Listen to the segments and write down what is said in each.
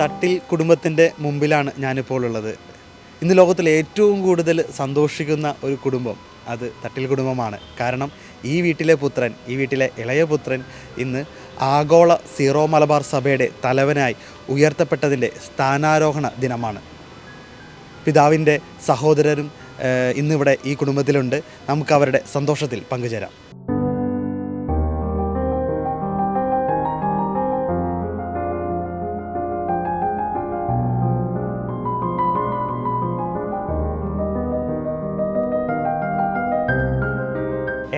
തട്ടിൽ കുടുംബത്തിൻ്റെ മുമ്പിലാണ് ഞാനിപ്പോൾ ഉള്ളത്. ഇന്ന് ലോകത്തിൽ ഏറ്റവും കൂടുതൽ സന്തോഷിക്കുന്ന ഒരു കുടുംബം അത് തട്ടിൽ കുടുംബമാണ്. കാരണം ഈ വീട്ടിലെ പുത്രൻ, ഈ വീട്ടിലെ ഇളയ പുത്രൻ ഇന്ന് ആഗോള സീറോ മലബാർ സഭയുടെ തലവനായി ഉയർത്തപ്പെട്ടതിൻ്റെ സ്ഥാനാരോഹണ ദിനമാണ്. പിതാവിൻ്റെ സഹോദരരും ഇന്നിവിടെ ഈ കുടുംബത്തിലുണ്ട്. നമുക്ക് അവരുടെ സന്തോഷത്തിൽ പങ്കുചേരാം.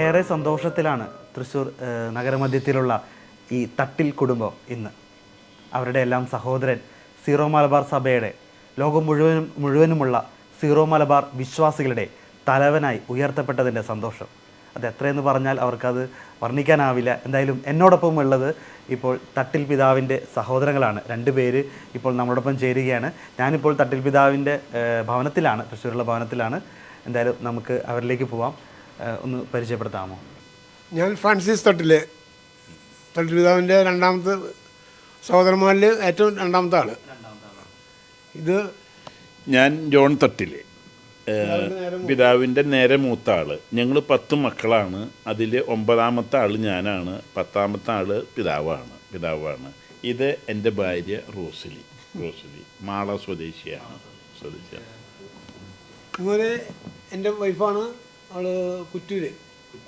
ഏറെ സന്തോഷത്തിലാണ് തൃശ്ശൂർ നഗരമധ്യത്തിലുള്ള ഈ തട്ടിൽ കുടുംബം ഇന്ന്. അവരുടെ എല്ലാം സഹോദരൻ സീറോ മലബാർ സഭയുടെ ലോകം മുഴുവനുമുള്ള സീറോ മലബാർ വിശ്വാസികളുടെ തലവനായി ഉയർത്തപ്പെട്ടതിൻ്റെ സന്തോഷം അത് എത്രയെന്ന് പറഞ്ഞാൽ അവർക്കത് വർണ്ണിക്കാനാവില്ല. എന്തായാലും എന്നോടൊപ്പം ഉള്ളത് ഇപ്പോൾ തട്ടിൽ പിതാവിൻ്റെ സഹോദരങ്ങളാണ്. 2 പേര് ഇപ്പോൾ നമ്മളോടൊപ്പം ചേരുകയാണ്. ഞാനിപ്പോൾ തട്ടിൽ പിതാവിൻ്റെ ഭവനത്തിലാണ്, തൃശ്ശൂരുള്ള ഭവനത്തിലാണ്. എന്തായാലും നമുക്ക് അവരിലേക്ക് പോവാം. ഒന്ന് പരിചയപ്പെടുത്താമോ? ഞാൻ ഫ്രാൻസിസ് തട്ടിൽ പിതാവിൻ്റെ രണ്ടാമത്തെ സഹോദരന്മാരിൽ ഏറ്റവും രണ്ടാമത്തെ ആൾ. ഇത് ഞാൻ ജോൺ തട്ടിൽ, പിതാവിൻ്റെ നേരെ മൂത്ത ആൾ. ഞങ്ങൾ 10 മക്കളാണ്. അതിൽ 9ാമത്തെ ആൾ ഞാനാണ്, 10ാമത്തെ ആൾ പിതാവാണ്. ഇത് എൻ്റെ ഭാര്യ റോസലി മാള സ്വദേശിയാണ്. ഇങ്ങനെ എൻ്റെ വൈഫാണ്. അവൾ കുറ്റൂര്,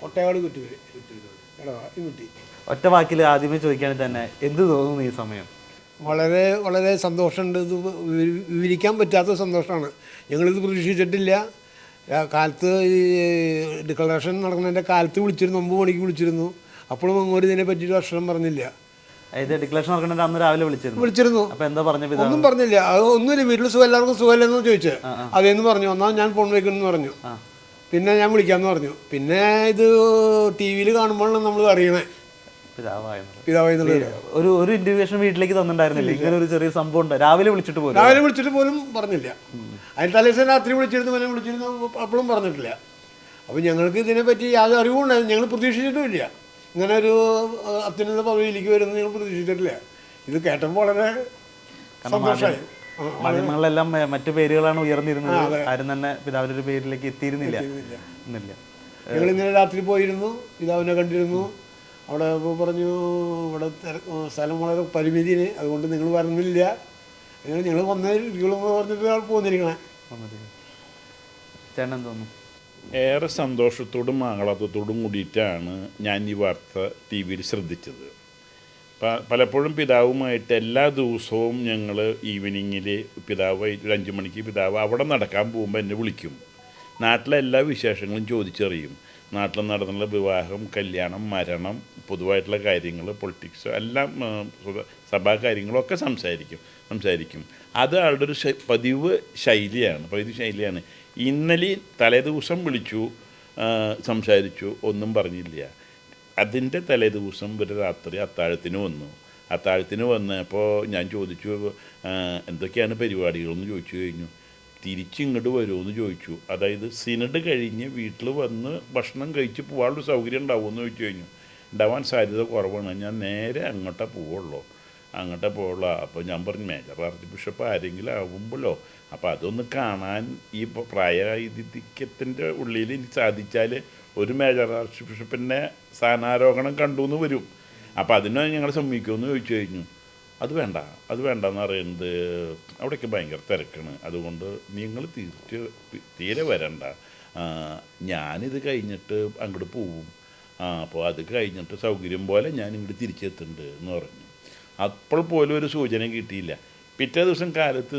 ഒട്ടയാട് കുറ്റൂര്. ഒറ്റ വാക്കിൽ ആദ്യമേ ചോദിക്കുകയാണെങ്കിൽ തന്നെ എന്ത് തോന്നുന്നു ഈ സമയം? വളരെ വളരെ സന്തോഷമുണ്ട്. ഇത് വിവരിക്കാൻ പറ്റാത്ത സന്തോഷമാണ്. ഞങ്ങളിത് പ്രതീക്ഷിച്ചിട്ടില്ല. കാലത്ത് ഈ ഡിക്ലറേഷൻ നടക്കുന്നതിൻ്റെ കാലത്ത് വിളിച്ചിരുന്നു, 9 മണിക്ക് വിളിച്ചിരുന്നു. അപ്പോഴും അങ്ങോട്ട് ഇതിനെ പറ്റിയൊരു അക്ഷരം പറഞ്ഞില്ല. ഡിക്ലറേഷൻ നടക്കുന്നത് അന്ന് രാവിലെ വിളിച്ചിരുന്നു. അപ്പോൾ എന്താ പറഞ്ഞത്? ഒന്നും പറഞ്ഞില്ല. അത് ഒന്നുമില്ല, വീട്ടിൽ എല്ലാവർക്കും സുഖമല്ലെന്ന് ചോദിച്ചു. അതേന്ന് പറഞ്ഞു. ഒന്നാം ഞാൻ ഫോൺ വയ്ക്കണമെന്ന് പറഞ്ഞു. പിന്നെ ഞാൻ വിളിക്കാമെന്ന് പറഞ്ഞു. പിന്നെ ഇത് ടി വിയിൽ കാണുമ്പോഴാണ് നമ്മൾ അറിയണേ പിതാവായി. ഒരു ഇൻഡിവിഷൻ വീട്ടിലേക്ക് തന്നിട്ടുണ്ടായിരുന്നില്ല ഇങ്ങനെ ഒരു ചെറിയ സംഭവം ഉണ്ട്. രാവിലെ വിളിച്ചിട്ട് പോലും പറഞ്ഞില്ല. അതിന് തലേദിവസം രാത്രി വിളിച്ചിരുന്നു, അപ്പോഴും പറഞ്ഞിട്ടില്ല. അപ്പോൾ ഞങ്ങൾക്ക് ഇതിനെപ്പറ്റി യാതൊരു അറിവുണ്ടായിരുന്നു. ഞങ്ങൾ പ്രതീക്ഷിച്ചിട്ടുമില്ല ഇങ്ങനെ ഒരു അത്യുന്നത പദവിയിലേക്ക് വരുന്നത്. ഞങ്ങൾ പ്രതീക്ഷിച്ചിട്ടില്ല. ഇത് കേട്ടപ്പോൾ വളരെ സന്തോഷമായി. മാധ്യമങ്ങളെല്ലാം മറ്റു പേരുകളാണ് ഉയർന്നിരുന്നത്. ആരും തന്നെ പിതാവിൻ്റെ ഒരു പേരിലേക്ക് എത്തിയിരുന്നില്ല. ഞങ്ങൾ ഇന്നലെ രാത്രി പോയിരുന്നു, പിതാവിനെ കണ്ടിരുന്നു. അവിടെ പറഞ്ഞു ഇവിടെ സ്ഥലം വളരെ പരിമിതിന്, അതുകൊണ്ട് നിങ്ങൾ വരുന്നില്ല, ഞങ്ങൾ വന്നിരിക്കുള്ളൂ പറഞ്ഞിട്ട് ആൾ പോന്നിരിക്കണേ. ചേട്ടൻ തോന്നുന്നു? ഏറെ സന്തോഷത്തോടും ആഹ്ലാദത്തോടും കൂടിയിട്ടാണ് ഞാൻ ഈ വാർത്ത ടി വിയിൽ ശ്രദ്ധിച്ചത്. പലപ്പോഴും പിതാവുമായിട്ട് എല്ലാ ദിവസവും ഞങ്ങൾ ഈവനിങ്ങിൽ പിതാവ് 5 മണിക്ക് പിതാവ് അവിടെ നടക്കാൻ പോകുമ്പോൾ എന്നെ വിളിക്കും. നാട്ടിലെ എല്ലാ വിശേഷങ്ങളും ചോദിച്ചറിയും. നാട്ടിൽ നടന്നുള്ള വിവാഹം, കല്യാണം, മരണം, പൊതുവായിട്ടുള്ള കാര്യങ്ങൾ, പൊളിറ്റിക്സ് എല്ലാം, സഭാ കാര്യങ്ങളൊക്കെ സംസാരിക്കും. അത് ആളുടെ ഒരു പതിവ് ശൈലിയാണ്. ഇന്നലെ തലേദിവസം വിളിച്ചു, സംസാരിച്ചു, ഒന്നും പറഞ്ഞില്ല. അതിൻ്റെ തലേദിവസം ഒരു രാത്രി അത്താഴത്തിന് വന്നപ്പോൾ ഞാൻ ചോദിച്ചു എന്തൊക്കെയാണ് പരിപാടികളെന്ന് ചോദിച്ചു കഴിഞ്ഞു. തിരിച്ചിങ്ങോട്ട് വരുമോയെന്ന് ചോദിച്ചു. അതായത് സിനഡ് കഴിഞ്ഞ് വീട്ടിൽ വന്ന് ഭക്ഷണം കഴിച്ച് പോകാനുള്ള സൗകര്യം ഉണ്ടാവുമെന്ന് ചോദിച്ചു കഴിഞ്ഞു. ഉണ്ടാവാൻ സാധ്യത കുറവാണ്, ഞാൻ നേരെ അങ്ങോട്ടേ പോവുള്ളൂ. അപ്പോൾ ഞാൻ പറഞ്ഞു മേജർ ആർച്ച് ബിഷപ്പ് ആരെങ്കിലും ആവുമ്പോഴോ, അപ്പോൾ അതൊന്ന് കാണാൻ ഈ പ്രായത്തിൻ്റെ ഉള്ളിൽ എനിക്ക് സാധിച്ചാൽ ഒരു മേജർ ആർച്ച് ബിഷപ്പിൻ്റെ സ്ഥാനാരോഹണം കണ്ടു എന്ന് വരും. അപ്പോൾ അതിന് ഞങ്ങൾ സമ്മതിക്കുമെന്ന് ചോദിച്ചു കഴിഞ്ഞു. അത് വേണ്ടെന്ന് പറയുന്നത് അവിടെയൊക്കെ ഭയങ്കര തിരക്കാണ്, അതുകൊണ്ട് നിങ്ങൾ തീരെ വരണ്ട, ഞാനിത് കഴിഞ്ഞിട്ട് അങ്ങോട്ട് പോവും, അപ്പോൾ അത് കഴിഞ്ഞിട്ട് സൗകര്യം പോലെ ഞാൻ ഇങ്ങോട്ട് തിരിച്ചെത്തുന്നുണ്ട് എന്ന് പറഞ്ഞു. അപ്പോൾ പോലും ഒരു സൂചന കിട്ടിയില്ല. പിറ്റേ ദിവസം കാലത്ത്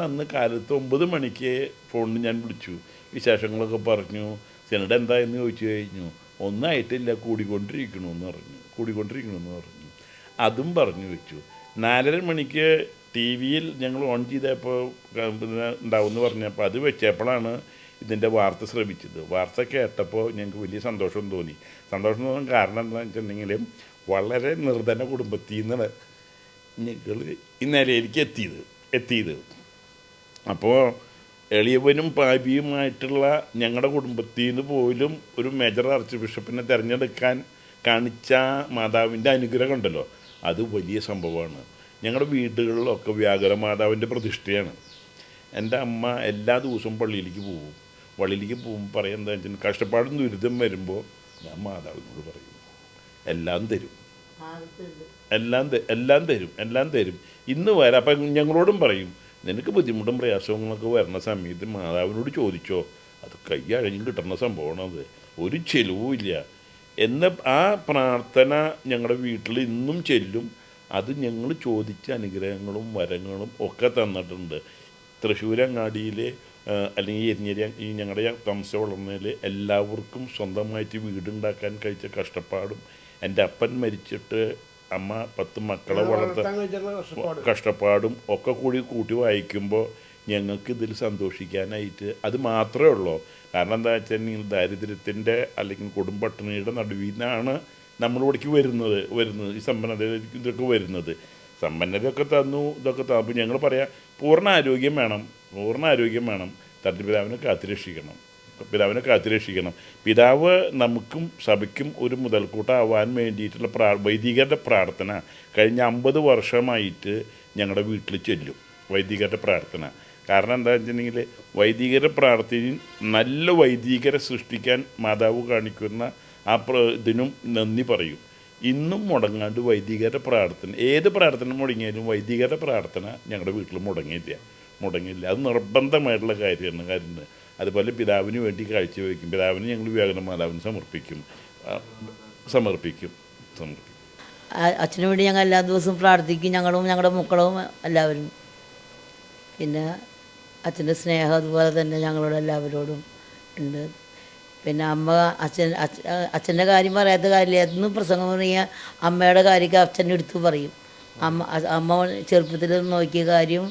അന്ന് കാലത്ത് 9 മണിക്ക് ഫോണിൽ ഞാൻ വിളിച്ചു, വിശേഷങ്ങളൊക്കെ പറഞ്ഞു. സിനഡ് എന്തായെന്ന് ചോദിച്ചു കഴിഞ്ഞു. ഒന്നായിട്ടില്ല, കൂടിക്കൊണ്ടിരിക്കണമെന്ന് പറഞ്ഞു. അതും പറഞ്ഞു വെച്ചു. 4:30 മണിക്ക് ടി വിയിൽ ഞങ്ങൾ ഓൺ ചെയ്തപ്പോൾ ഉണ്ടാവുമെന്ന് പറഞ്ഞപ്പോൾ അത് വെച്ചപ്പോഴാണ് ഇതിൻ്റെ വാർത്ത ശ്രമിച്ചത്. വാർത്ത കേട്ടപ്പോൾ ഞങ്ങൾക്ക് വലിയ സന്തോഷം തോന്നി. കാരണം എന്താണെന്ന് വെച്ചിട്ടുണ്ടെങ്കിൽ വളരെ നിർധന കുടുംബത്തിൽ നിന്നാണ് ഞങ്ങൾ ഈ നിലയിലേക്ക് എത്തിയത്. അപ്പോൾ എളിയവനും പാപിയുമായിട്ടുള്ള ഞങ്ങളുടെ കുടുംബത്തിൽ നിന്ന് പോലും ഒരു മേജർ ആർച്ച് ബിഷപ്പിനെ തിരഞ്ഞെടുക്കാൻ കാണിച്ച മാതാവിൻ്റെ അനുഗ്രഹം ഉണ്ടല്ലോ, അത് വലിയ സംഭവമാണ്. ഞങ്ങളുടെ വീടുകളിലൊക്കെ വ്യാകുലമാതാവിൻ്റെ പ്രതിഷ്ഠയാണ്. എൻ്റെ അമ്മ എല്ലാ ദിവസവും പള്ളിയിലേക്ക് പോകും. പള്ളിയിലേക്ക് പോകുമ്പോൾ പറയാം എന്താ വെച്ചാൽ കഷ്ടപ്പാടും ദുരിതം വരുമ്പോൾ ഞാൻ മാതാവിനോട് പറയും എല്ലാം തരും, എല്ലാം തരും. ഇന്ന് വരെ അപ്പം ഞങ്ങളോടും പറയും നിനക്ക് ബുദ്ധിമുട്ടും പ്രയാസങ്ങളൊക്കെ വരുന്ന സമയത്ത് മാതാവിനോട് ചോദിച്ചോ, അത് കൈ അഴഞ്ഞ് കിട്ടുന്ന സംഭവമാണ്, അത് ഒരു ചെലവുമില്ല എന്ന ആ പ്രാർത്ഥന ഞങ്ങളുടെ വീട്ടിൽ ഇന്നും ചെല്ലും. അത് ഞങ്ങൾ ചോദിച്ച അനുഗ്രഹങ്ങളും വരങ്ങളും ഒക്കെ തന്നിട്ടുണ്ട്. തൃശ്ശൂരങ്ങാടിയിൽ അല്ലെങ്കിൽ എരിഞ്ഞേരി ഈ ഞങ്ങളുടെ താമസം വളർന്നതിൽ എല്ലാവർക്കും സ്വന്തമായിട്ട് വീടുണ്ടാക്കാൻ കഴിച്ച കഷ്ടപ്പാടും എൻ്റെ അപ്പൻ മരിച്ചിട്ട് അമ്മ 10 മക്കളെ വളർത്താൻ കഷ്ടപ്പാടും ഒക്കെ കൂട്ടി വായിക്കുമ്പോൾ ഞങ്ങൾക്ക് ഇതിൽ സന്തോഷിക്കാനായിട്ട് അത് മാത്രമേ ഉള്ളൂ. കാരണം എന്താ വെച്ചാൽ ദാരിദ്ര്യത്തിൻ്റെ അല്ലെങ്കിൽ കൊടുമ്പട്ടിണിയുടെ നടുവിൽ നിന്നാണ് നമ്മളിവിടേക്ക് വരുന്നത് ഈ സമ്പന്നത ഇതൊക്കെ വരുന്നത്. സമ്പന്നതയൊക്കെ തന്നു, ഇതൊക്കെ തന്നു. അപ്പോൾ ഞങ്ങൾ പറയാം പൂർണ്ണ ആരോഗ്യം വേണം. തട്ടിപ്പിതാവിനെ കാത്തുരക്ഷിക്കണം. പിതാവ് നമുക്കും സഭയ്ക്കും ഒരു മുതൽക്കൂട്ടാവാൻ വേണ്ടിയിട്ടുള്ള വൈദികരുടെ പ്രാർത്ഥന കഴിഞ്ഞ 50 വർഷമായിട്ട് ഞങ്ങളുടെ വീട്ടിൽ ചെല്ലും. വൈദികരുടെ പ്രാർത്ഥന കാരണം എന്താ വെച്ചിട്ടുണ്ടെങ്കിൽ വൈദികരുടെ പ്രാർത്ഥനയും നല്ല വൈദികരെ സൃഷ്ടിക്കാൻ മാതാവ് കാണിക്കുന്ന ആ ഇതിനും നന്ദി പറയും. ഇന്നും മുടങ്ങാണ്ട് വൈദികരുടെ പ്രാർത്ഥന, ഏത് പ്രാർത്ഥന മുടങ്ങിയാലും വൈദികരുടെ പ്രാർത്ഥന ഞങ്ങളുടെ വീട്ടിൽ മുടങ്ങില്ല. അത് നിർബന്ധമായിട്ടുള്ള കാര്യമാണ്. അതുപോലെ പിതാവിന് വേണ്ടി കാഴ്ചവെക്കും. പിതാവിന് ഞങ്ങൾ വ്യാകുല മാതാവിന് സമർപ്പിക്കും. അച്ഛന് വേണ്ടി ഞങ്ങൾ എല്ലാ ദിവസവും പ്രാർത്ഥിക്കും, ഞങ്ങളും ഞങ്ങളുടെ മക്കളും എല്ലാവരും. പിന്നെ അച്ഛൻ്റെ സ്നേഹം അതുപോലെ തന്നെ ഞങ്ങളോട് എല്ലാവരോടും ഉണ്ട്. പിന്നെ അച്ഛൻ്റെ കാര്യം പറയാത്ത കാര്യമില്ല. എന്നും പ്രസംഗം പറയുക അമ്മയുടെ കാര്യമൊക്കെ അച്ഛൻ്റെ അടുത്ത് പറയും. അമ്മ ചെറുപ്പത്തിൽ നോക്കിയ കാര്യം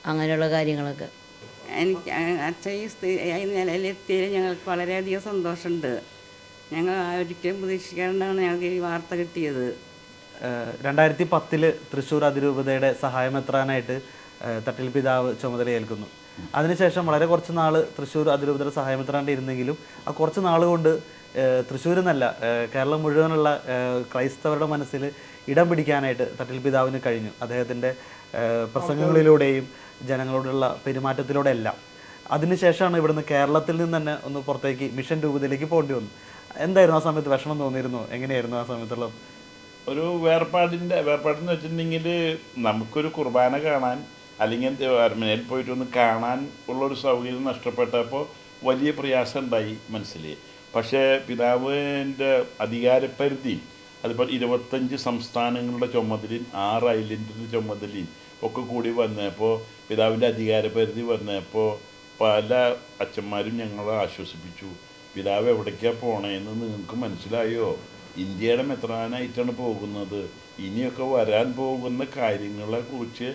അങ്ങനെയുള്ള കാര്യങ്ങളൊക്കെ. എനിക്ക് അച്ഛൻ ഈ നിലയിലെത്തിയതിൽ ഞങ്ങൾക്ക് വളരെയധികം സന്തോഷമുണ്ട്. ഞങ്ങൾ ഒരിക്കലും പ്രതീക്ഷിക്കാണ്ടാണ് ഞങ്ങൾക്ക് ഈ വാർത്ത കിട്ടിയത്. 2010 തൃശ്ശൂർ അതിരൂപതയുടെ സഹായമെത്രാനായിട്ട് തട്ടിൽ പിതാവ് ചുമതലയേൽക്കുന്നു. അതിനുശേഷം വളരെ കുറച്ച് നാൾ തൃശ്ശൂർ അതിരൂപതയുടെ സഹായമെത്രാണ്ട് ഇരുന്നെങ്കിലും ആ കുറച്ച് നാൾ കൊണ്ട് തൃശ്ശൂർ എന്നല്ല കേരളം മുഴുവനുള്ള ക്രൈസ്തവരുടെ മനസ്സിൽ ഇടം പിടിക്കാനായിട്ട് തട്ടിൽ പിതാവിന് കഴിഞ്ഞു. അദ്ദേഹത്തിൻ്റെ പ്രസംഗങ്ങളിലൂടെയും ജനങ്ങളോടുള്ള പെരുമാറ്റത്തിലൂടെ എല്ലാം. അതിനുശേഷമാണ് ഇവിടുന്ന് കേരളത്തിൽ നിന്ന് തന്നെ ഒന്ന് പുറത്തേക്ക് മിഷൻ രൂപതയിലേക്ക് പോകേണ്ടി വന്നു. എന്തായിരുന്നു ആ സമയത്ത് വിഷമം തോന്നിയിരുന്നു? എങ്ങനെയായിരുന്നു ആ സമയത്തുള്ള ഒരു വേർപാടെന്ന് വെച്ചിട്ടുണ്ടെങ്കിൽ നമുക്കൊരു കുർബാന കാണാൻ അല്ലെങ്കിൽ അരമനയിൽ പോയിട്ട് ഒന്ന് കാണാൻ ഉള്ളൊരു സൗകര്യം നഷ്ടപ്പെട്ടപ്പോൾ വലിയ പ്രയാസം ഉണ്ടായി മനസ്സിൽ. പക്ഷേ പിതാവിൻ്റെ അധികാരപരിധി അതുപോലെ 25 സംസ്ഥാനങ്ങളുടെ ചുമതലയും 6 ഐലൻഡിൻ്റെ ചുമതലയും ഒക്കെ കൂടി വന്നപ്പോൾ പിതാവിൻ്റെ അധികാരപരിധി വന്നപ്പോൾ പല അച്ഛന്മാരും ഞങ്ങളെ ആശ്വസിപ്പിച്ചു. പിതാവ് എവിടേക്കാണ് പോണേന്ന് നിങ്ങൾക്ക് മനസ്സിലായോ? ഇന്ത്യയുടെ മെത്രാനായിട്ടാണ് പോകുന്നത്. ഇനിയൊക്കെ വരാൻ പോകുന്ന കാര്യങ്ങളെക്കുറിച്ച്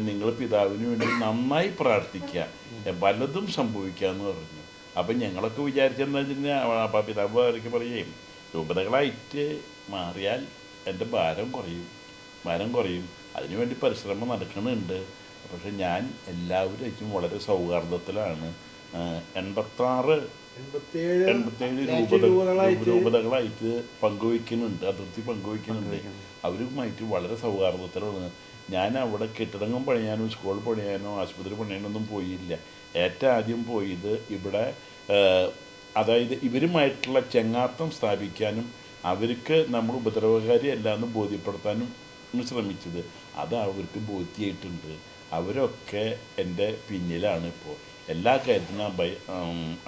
നിങ്ങൾ പിതാവിന് വേണ്ടി നന്നായി പ്രാർത്ഥിക്കുക, പലതും സംഭവിക്കാമെന്ന് പറഞ്ഞു. അപ്പം ഞങ്ങളൊക്കെ വിചാരിച്ചെന്ന് വെച്ചാൽ അപ്പം പിതാവ് അവർക്ക് പറയും രൂപതകളായിട്ട് മാറിയാൽ എൻ്റെ ഭാരം കുറയും. അതിനുവേണ്ടി പരിശ്രമം നടക്കുന്നുണ്ട്. പക്ഷെ ഞാൻ എല്ലാവരും വളരെ സൗഹാർദ്ദത്തിലാണ്. 87 രൂപതകളായിട്ട് അതിർത്തി പങ്കുവയ്ക്കുന്നുണ്ട്. അവരുമായിട്ട് വളരെ സൗഹാർദ്ദത്തിലാണ്. ഞാൻ അവിടെ കെട്ടിടങ്ങൾ പണിയാനോ സ്കൂൾ പണിയാനോ ആശുപത്രി പണിയാനോ ഒന്നും പോയില്ല. ഏറ്റവും ആദ്യം പോയത് ഇവിടെ അതായത് ഇവരുമായിട്ടുള്ള ചങ്ങാത്തം സ്ഥാപിക്കാനും അവർക്ക് നമ്മൾ ഉപദ്രവകാരി അല്ലാന്ന് ബോധ്യപ്പെടുത്താനും ശ്രമിച്ചത്. അത് അവർക്ക് ബോധ്യമായിട്ടുണ്ട്. അവരൊക്കെ എൻ്റെ പിന്നിലാണ് ഇപ്പോൾ. എല്ലാ കാര്യത്തിനും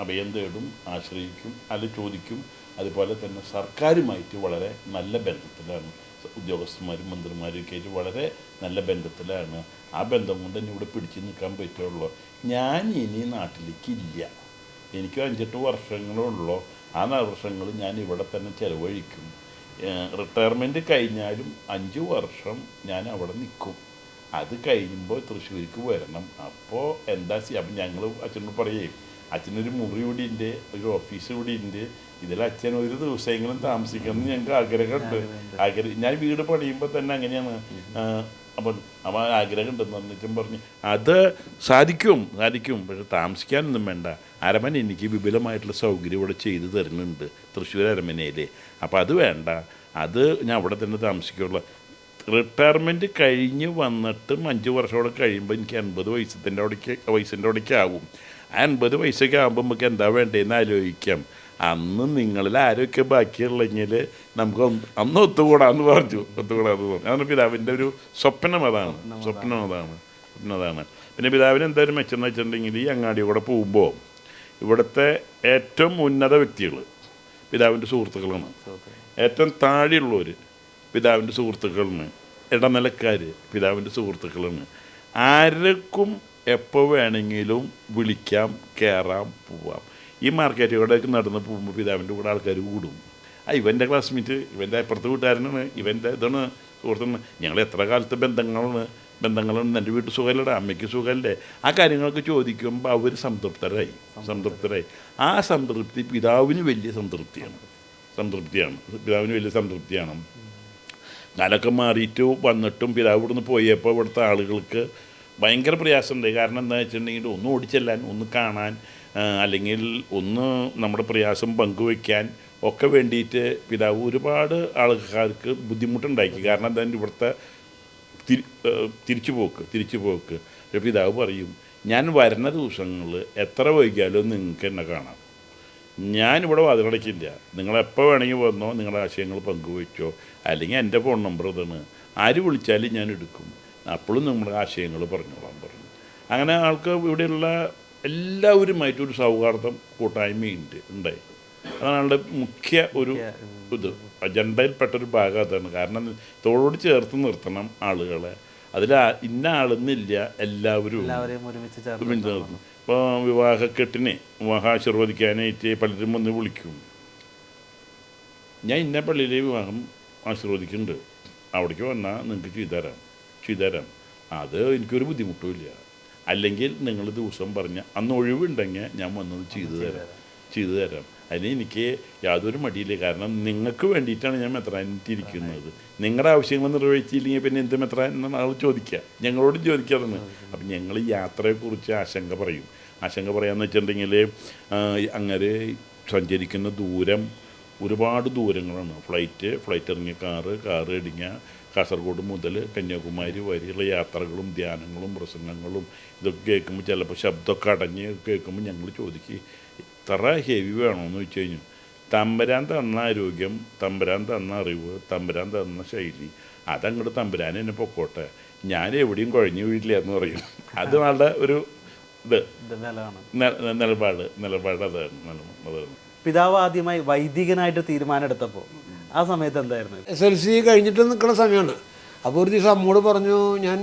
അഭയം തേടും, ആശ്രയിക്കും, അത് ചോദിക്കും. അതുപോലെ തന്നെ സർക്കാരുമായിട്ട് വളരെ നല്ല ബന്ധത്തിലാണ്. ഉദ്യോഗസ്ഥന്മാരും മന്ത്രിമാരും ഒക്കെ ആയിട്ട് വളരെ നല്ല ബന്ധത്തിലാണ്. ആ ബന്ധം കൊണ്ട് തന്നെ ഇവിടെ പിടിച്ചു നിൽക്കാൻ പറ്റുള്ളൂ. ഞാൻ ഇനി നാട്ടിലേക്കില്ല. എനിക്ക് 5-8 വർഷങ്ങളുള്ളൂ. ആ വർഷങ്ങൾ ഞാൻ ഇവിടെ തന്നെ ചിലവഴിക്കും. റിട്ടയർമെൻറ്റ് കഴിഞ്ഞാലും 5 വർഷം ഞാൻ അവിടെ നിൽക്കും. അത് കഴിയുമ്പോൾ തൃശ്ശൂർക്ക് വരണം. അപ്പോൾ എന്താ ചെയ്യുക? അപ്പം ഞങ്ങൾ അച്ഛനോട് പറയുകയും അച്ഛനൊരു മുറി ഇവിടെ ഉണ്ട്, ഒരു ഓഫീസ് ഇവിടെ ഉണ്ട്, ഇതിൽ അച്ഛൻ ഒരു ദിവസമെങ്കിലും താമസിക്കണം എന്ന് ഞങ്ങൾക്ക് ആഗ്രഹമുണ്ട്. ഞാൻ വീട് പണിയുമ്പോൾ തന്നെ അങ്ങനെയാണ്. അപ്പം ആഗ്രഹം ഉണ്ടെന്ന് പറഞ്ഞിട്ടും പറഞ്ഞു അത് സാധിക്കും. പക്ഷെ താമസിക്കാനൊന്നും വേണ്ട. അരമന എനിക്ക് വിപുലമായിട്ടുള്ള സൗകര്യം ഇവിടെ ചെയ്തു തരുന്നുണ്ട് തൃശ്ശൂർ അരമനയിൽ. അപ്പോൾ അത് വേണ്ട, അത് ഞാൻ അവിടെ തന്നെ താമസിക്കുള്ളൂ. റിട്ടയർമെൻറ്റ് കഴിഞ്ഞ് വന്നിട്ടും 5 വർഷമോടെ കഴിയുമ്പോൾ എനിക്ക് 80 വയസ്സിൻ്റെ അവിടേക്ക് ആവും. ആ 80 വയസ്സൊക്കെ ആകുമ്പോൾ നമുക്ക് എന്താ വേണ്ടതെന്ന് ആലോചിക്കാം. അന്ന് നിങ്ങളിൽ ആരൊക്കെ ബാക്കിയുള്ളെങ്കിൽ നമുക്ക് അന്ന് ഒത്തുകൂടാന്ന് പറഞ്ഞു. അതാണ് പിതാവിൻ്റെ ഒരു സ്വപ്നം. അതാണ്. പിന്നെ പിതാവിന് എന്തായാലും മെച്ചെന്ന് വെച്ചിട്ടുണ്ടെങ്കിൽ ഈ അങ്ങാടി കൂടെ പോകുമ്പോൾ ഇവിടുത്തെ ഏറ്റവും ഉന്നത വ്യക്തികൾ പിതാവിൻ്റെ സുഹൃത്തുക്കളാണ്. ഏറ്റവും താഴെയുള്ളവർ പിതാവിൻ്റെ സുഹൃത്തുക്കളാണ്. ഇടനിലക്കാർ പിതാവിൻ്റെ സുഹൃത്തുക്കളാണ്. ആർക്കും എപ്പോൾ വേണമെങ്കിലും വിളിക്കാം, കയറാം, പോവാം. ഈ മാർക്കറ്റുകൂടെയൊക്കെ നടന്ന് പോകുമ്പോൾ പിതാവിൻ്റെ കൂടെ ആൾക്കാർ കൂടും. ഇവൻ്റെ ക്ലാസ്മേറ്റ്, ഇവൻ്റെ അപ്പുറത്ത് വീട്ടുകാരനാണ്, ഇവൻ്റെ ഇതാണ്, സുഹൃത്താണ്. ഞങ്ങൾ എത്ര കാലത്തെ ബന്ധങ്ങളാണ്. എൻ്റെ വീട്ടിൽ സുഖമല്ലടാ, അമ്മയ്ക്ക് സുഖമല്ലേ, ആ കാര്യങ്ങളൊക്കെ ചോദിക്കുമ്പോൾ അവർ സംതൃപ്തരായി. ആ സംതൃപ്തി പിതാവിന് വലിയ സംതൃപ്തിയാണ്. പിതാവിന് വലിയ സംതൃപ്തിയാണ്. കാലൊക്കെ മാറിയിട്ട് വന്നിട്ടും പിതാവ് ഇവിടുന്ന് പോയപ്പോൾ ഇവിടുത്തെ ആളുകൾക്ക് ഭയങ്കര പ്രയാസമുണ്ട്. കാരണം എന്താ വെച്ചിട്ടുണ്ടെങ്കിൽ ഒന്ന് ഓടിച്ചെല്ലാൻ, ഒന്ന് കാണാൻ, അല്ലെങ്കിൽ ഒന്ന് നമ്മുടെ പ്രയാസം പങ്കുവയ്ക്കാൻ ഒക്കെ വേണ്ടിയിട്ട് പിതാവ് ഒരുപാട് ആൾക്കാർക്ക് ബുദ്ധിമുട്ടുണ്ടാക്കി. കാരണം എന്താ, ഇവിടുത്തെ തിരിച്ചു പോക്ക്. പിതാവ് പറയും, ഞാൻ വരുന്ന ദിവസങ്ങൾ എത്ര വൈകിയാലും നിങ്ങൾക്ക് എന്നെ കാണാം. ഞാനിവിടെ വാതിലടയ്ക്കില്ല. നിങ്ങളെപ്പോൾ വേണമെങ്കിൽ വന്നോ, നിങ്ങളുടെ ആശയങ്ങൾ പങ്കുവെച്ചോ, അല്ലെങ്കിൽ എൻ്റെ ഫോൺ നമ്പർ ഇതാണ്, ആര് വിളിച്ചാലും ഞാൻ എടുക്കും, അപ്പോഴും നമ്മുടെ ആശയങ്ങൾ പറഞ്ഞോളാൻ പറഞ്ഞു. അങ്ങനെ ആൾക്ക് ഇവിടെയുള്ള എല്ലാവരുമായിട്ടൊരു സൗഹാർദ്ദം ഉണ്ടായി. അതാണ് ആളുടെ മുഖ്യ ഒരു അജണ്ടയിൽപ്പെട്ടൊരു ഭാഗം അതാണ്. കാരണം തോളോട് ചേർത്ത് നിർത്തണം ആളുകളെ. അതിൽ ഇന്ന ആളെന്നില്ല, എല്ലാവരും ഒരുമിച്ച് നിർത്തും. ഇപ്പോൾ വിവാഹക്കെട്ടിന് ആശീർവദിക്കാനായിട്ട് പലരും വന്ന് വിളിക്കും. ഞാൻ ഇന്ന പള്ളിയിലെ വിവാഹം ആശീർവദിക്കുന്നുണ്ട്, അവിടേക്ക് വന്നാൽ നിങ്ങൾക്ക് ചെയ്തു തരാം. അത് എനിക്കൊരു ബുദ്ധിമുട്ടുമില്ല. അല്ലെങ്കിൽ നിങ്ങൾ ദിവസം പറഞ്ഞ അന്ന് ഒഴിവുണ്ടെങ്കിൽ ഞാൻ വന്നത് ചെയ്തു തരാം. അതിന് എനിക്ക് യാതൊരു മടിയില്ല. കാരണം നിങ്ങൾക്ക് വേണ്ടിയിട്ടാണ് ഞാൻ മെത്രാനിട്ടിരിക്കുന്നത്. നിങ്ങളുടെ ആവശ്യങ്ങൾ നിർവഹിച്ചില്ലെങ്കിൽ പിന്നെ എന്ത് മെത്രാൻ എന്നാണ് ആൾ ചോദിക്കുക, ഞങ്ങളോടും ചോദിക്കാറുണ്ട്. അപ്പം ഞങ്ങൾ യാത്രയെക്കുറിച്ച് ആശങ്ക പറയാമെന്ന് വെച്ചിട്ടുണ്ടെങ്കിൽ അങ്ങനെ സഞ്ചരിക്കുന്ന ദൂരം ഒരുപാട് ദൂരങ്ങളാണ്. ഫ്ലൈറ്റ് ഇറങ്ങിയ കാറ് ഇടിഞ്ഞ കാസർഗോഡ് മുതൽ കന്യാകുമാരി വരെയുള്ള യാത്രകളും ധ്യാനങ്ങളും പ്രസംഗങ്ങളും ഇതൊക്കെ കേൾക്കുമ്പോൾ ചിലപ്പോൾ ശബ്ദമൊക്കെ അടഞ്ഞ് കേൾക്കുമ്പോൾ ഞങ്ങൾ ചോദിക്കും, ഇത്ര ഹെവി വേണമെന്ന് വെച്ച് കഴിഞ്ഞു. തമ്പുരാൻ തന്ന ആരോഗ്യം, തമ്പുരാൻ തന്ന അറിവ്, തമ്പുരാൻ തന്ന ശൈലി, അതങ്ങോട്ട് തമ്പുരാൻ എന്നെ പൊക്കോട്ടെ, ഞാൻ എവിടെയും കുഴഞ്ഞു വീട്ടില്ല എന്ന് പറയും. അത് വളരെ ഒരു നിലപാട് അതാണ്. പിതാവ് ആദ്യമായി വൈദികനായിട്ട് തീരുമാനം എടുത്തപ്പോൾ ആ സമയത്ത് എന്തായിരുന്നു? SLC കഴിഞ്ഞിട്ട് നിൽക്കുന്ന സമയമാണ്. അപ്പോൾ ഒരു ദിവസം അമ്മോട് പറഞ്ഞു, ഞാൻ